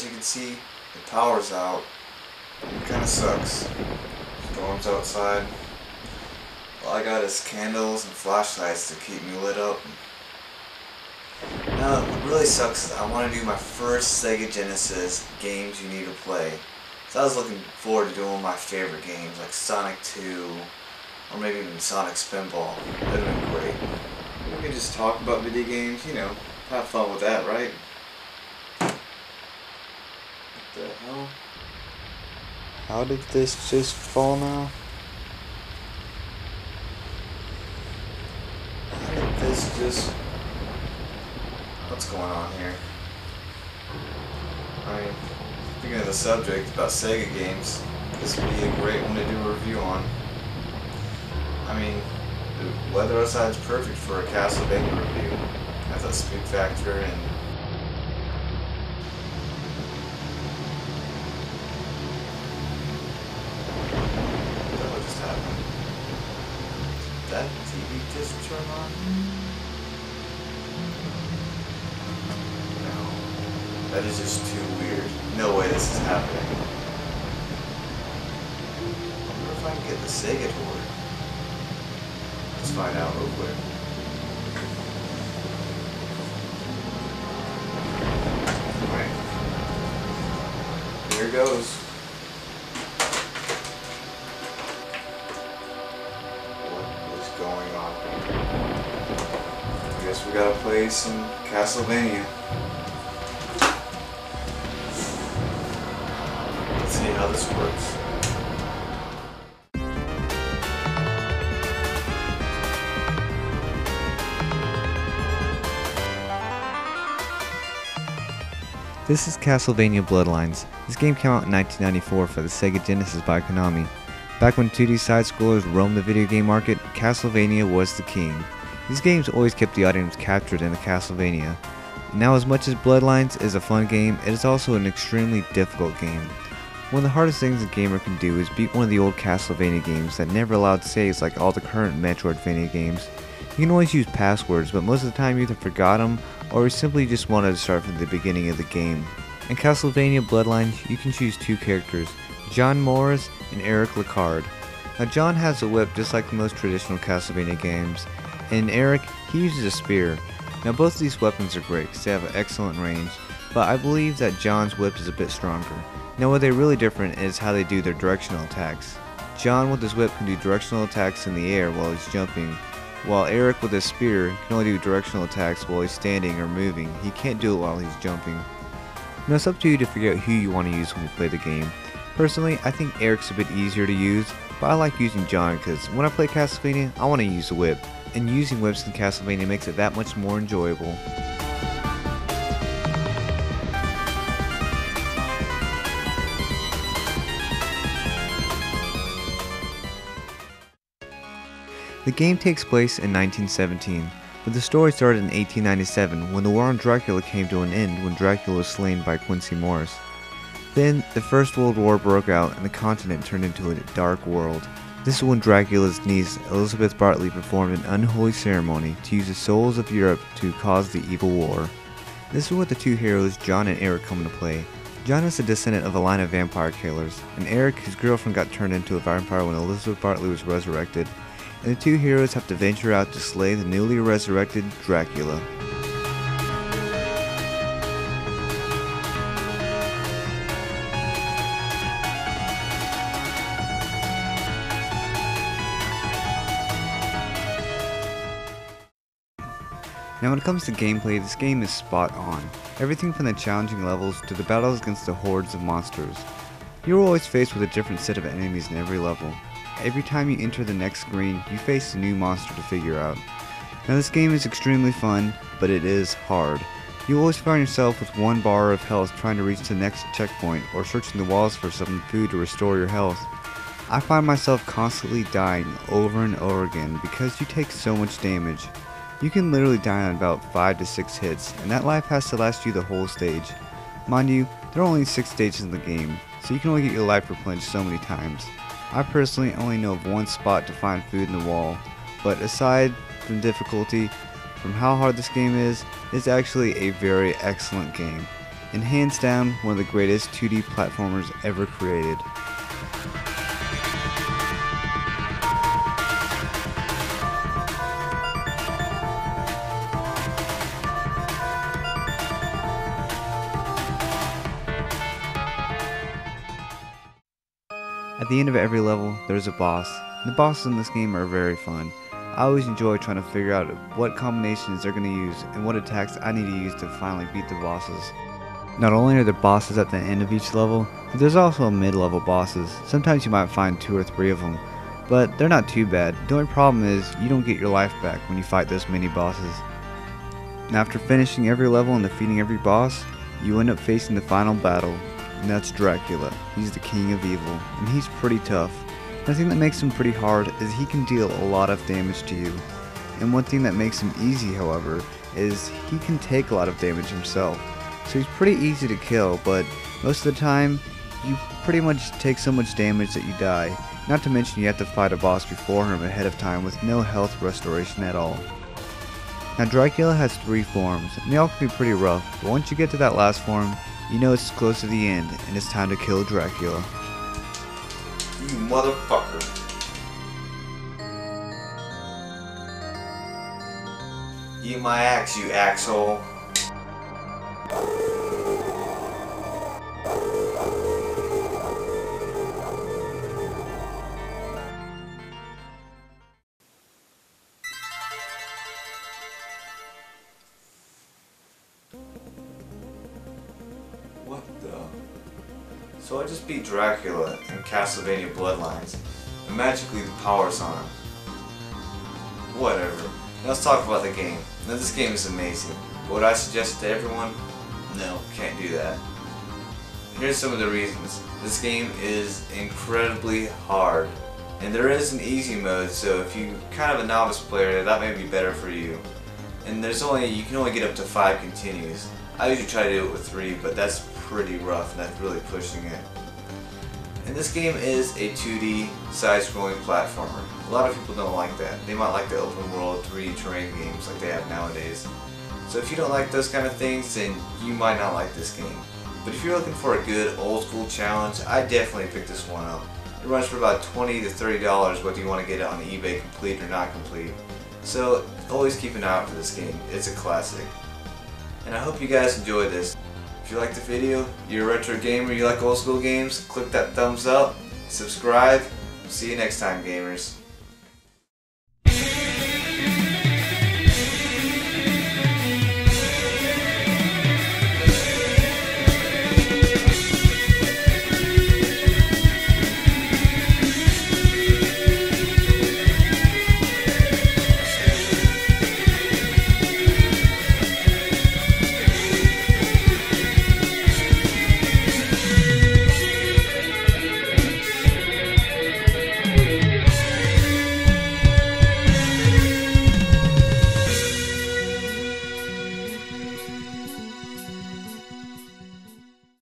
as you can see, the power's out. It kinda sucks. Storm's outside. All I got is candles and flashlights to keep me lit up. Now, what really sucks is I want to do my first Sega Genesis games you need to play. So I was looking forward to doing my favorite games like Sonic 2 or maybe even Sonic Spinball. That would have been great. We could just talk about video games, you know, have fun with that, right? What the hell? How did this just fall now? How did this just... What's going on here? I mean, speaking of the subject about Sega games, this would be a great one to do a review on. I mean, the weather outside is perfect for a Castlevania review. Has that spook factor and what just happened? Did that TV just turn on? No. That is just too weird. No way this is happening. I wonder if I can get the Sega to work. Let's find out real quick. Alright. Here goes. What is going on? I guess we gotta play some Castlevania. Let's see how this works. This is Castlevania Bloodlines. This game came out in 1994 for the Sega Genesis by Konami. Back when 2D side-scrollers roamed the video game market, Castlevania was the king. These games always kept the audience captured in a Castlevania. Now, as much as Bloodlines is a fun game, it is also an extremely difficult game. One of the hardest things a gamer can do is beat one of the old Castlevania games that never allowed saves like all the current Metroidvania games. You can always use passwords, but most of the time you either forgot them or simply just wanted to start from the beginning of the game. In Castlevania Bloodlines, you can choose two characters, John Morris and Eric Lecard. Now John has a whip just like the most traditional Castlevania games, and Eric, he uses a spear. Now both of these weapons are great because they have an excellent range, but I believe that John's whip is a bit stronger. Now what they're really different is how they do their directional attacks. John with his whip can do directional attacks in the air while he's jumping, while Eric with his spear can only do directional attacks while he's standing or moving. He can't do it while he's jumping. Now it's up to you to figure out who you want to use when you play the game. Personally, I think Eric's a bit easier to use, but I like using John because when I play Castlevania, I want to use a whip, and using whips in Castlevania makes it that much more enjoyable. The game takes place in 1917, but the story started in 1897 when the war on Dracula came to an end when Dracula was slain by Quincy Morris. Then, the First World War broke out and the continent turned into a dark world. This is when Dracula's niece, Elizabeth Bartley, performed an unholy ceremony to use the souls of Europe to cause the evil war. This is where the two heroes, John and Eric, come into play. John is a descendant of a line of vampire killers, and Eric, his girlfriend, got turned into a vampire when Elizabeth Bartley was resurrected, and the two heroes have to venture out to slay the newly resurrected Dracula. Now when it comes to gameplay, this game is spot on. Everything from the challenging levels to the battles against the hordes of monsters. You're always faced with a different set of enemies in every level. Every time you enter the next screen, you face a new monster to figure out. Now this game is extremely fun, but it is hard. You always find yourself with one bar of health trying to reach the next checkpoint or searching the walls for some food to restore your health. I find myself constantly dying over and over again because you take so much damage. You can literally die on about 5 to 6 hits, and that life has to last you the whole stage. Mind you, there are only 6 stages in the game, so you can only get your life replenished so many times. I personally only know of one spot to find food in the wall, but aside from difficulty, from how hard this game is, it's actually a very excellent game. and hands down one of the greatest 2D platformers ever created. At the end of every level, there's a boss. The bosses in this game are very fun. I always enjoy trying to figure out what combinations they're going to use and what attacks I need to use to finally beat the bosses. Not only are there bosses at the end of each level, but there's also mid-level bosses. Sometimes you might find 2 or 3 of them, but they're not too bad. The only problem is you don't get your life back when you fight those mini bosses. And after finishing every level and defeating every boss, you end up facing the final battle, and that's Dracula. He's the king of evil, and he's pretty tough. The thing that makes him pretty hard is he can deal a lot of damage to you. And one thing that makes him easy, however, is he can take a lot of damage himself. So he's pretty easy to kill, but most of the time, you pretty much take so much damage that you die. Not to mention you have to fight a boss before him ahead of time with no health restoration at all. Now Dracula has 3 forms, and they all can be pretty rough, but once you get to that last form, you know it's close to the end, and it's time to kill Dracula. You motherfucker. Eat my axe, you axhole. What the? So I just beat Dracula in Castlevania Bloodlines, and magically the power's on him. Whatever. Now let's talk about the game. Now this game is amazing. But would I suggest it to everyone? No, can't do that. Here's some of the reasons. This game is incredibly hard. And there is an easy mode, so if you're kind of a novice player, that may be better for you. And you can only get up to 5 continues. I usually try to do it with 3, but that's pretty rough, and that's really pushing it. And this game is a 2D side-scrolling platformer. A lot of people don't like that. They might like the open world 3D terrain games like they have nowadays. So if you don't like those kind of things, then you might not like this game. But if you're looking for a good old school challenge, I definitely pick this one up. It runs for about $20 to $30 whether you want to get it on eBay complete or not complete. So always keep an eye out for this game. It's a classic. And I hope you guys enjoyed this. If you liked the video, you're a retro gamer, you like old school games, click that thumbs up, subscribe. See you next time, gamers.